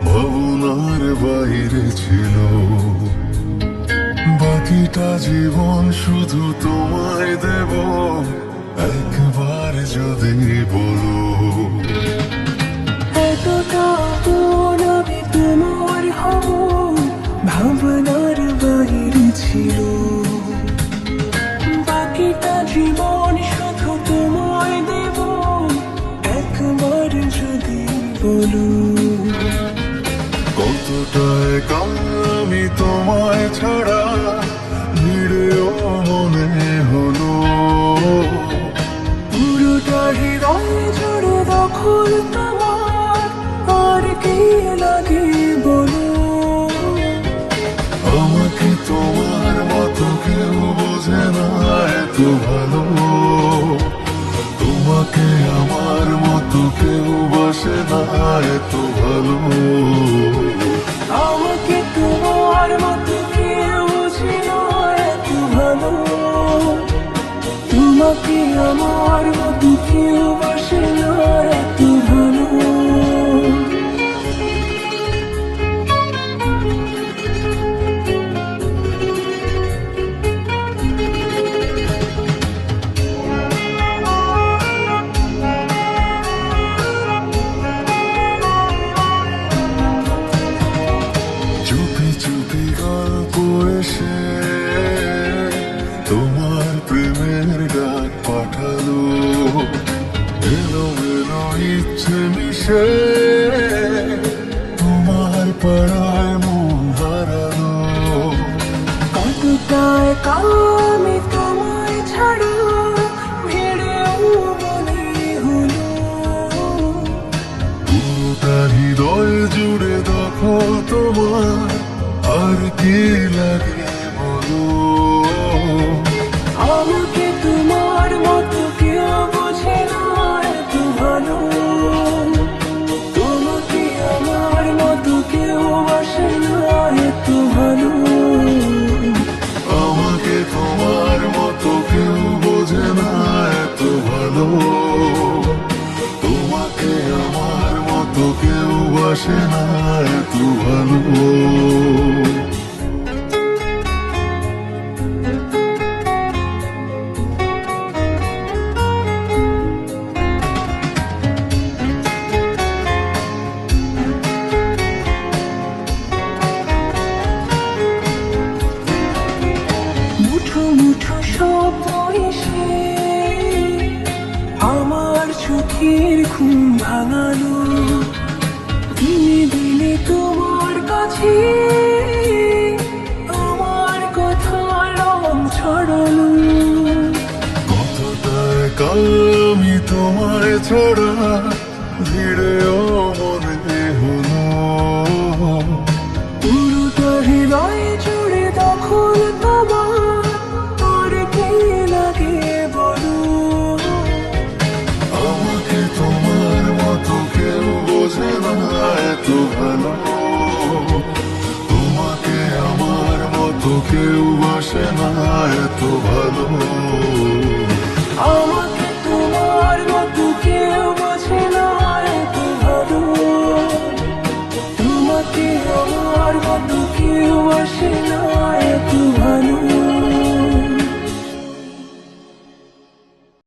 ভাবনার বাইরে ছিল। বাকিটা জীবন শুধু তোমায় দেব, একবার যদি বলো। এতটা আপন আমি তোমার হব, ভাবনার বাইরে ছিল। বাকিটা জীবন শুধু তোমায় দেব, একবার যদি বলো। কতটা একা আমি তোমায় ছাড়া, ভিড়েও মনে হলো। পুরোটা হৃদয় জুড়ে দখল তোমার, আর কি লাগে বলো। আমাকে তোমার মতো কেউ বোঝে না এত ভালো। তোমাকে আমার মতো কেউ বাসে না এত ভালো। আমাকে তোমার মতো কেউ বোঝে না এত ভালো। তোমাকে আমার মতো কেউ বাসে না এত ভালো। চুপি চুপি গল্প এসে তোমার প্রেমের ডাক পাঠালো। এলো এলো ইচ্ছে মিশে তোমার পাড়ায় মন হারালো। কতটা একা আমি তোমায় ছাড়া, ভিড়েও মনে হলো। পুরোটা হৃদয় জুড়ে দখল তোমার, আর কি লাগে বলো। আমাকে তোমার মতো কেউ বোঝে না এত ভালো। তোমাকে আমার মতো কেউ বাসে না এত ভালো। আমাকে তোমার মতো কেউ বোঝে না এত ভালো। তোমাকে আমার মতো কেউ বাসে না এত ভালো। মুঠো মুঠো শব্দ এসে আমার চোখের ঘুম ভাঙালো। দিনে দিনে তোমার কাছে আমার কথা রং ছড়ালো। কতটা একা আমি তোমায় ছাড়া, ভিড়েও মনে হলো। পুরোটা হৃদয় জুড়ে দখল তোমার, আর কি লাগে বলো। আমাকে তোমার মতো কেউ বোঝে না এত ভালো। তোমাকে আমার মতো কেউ বাসে না এত ভালো। আমাকে তোমার মতো কেউ বোঝে না এত ভালো। তোমাকে আমার মতো কেউ বাসে না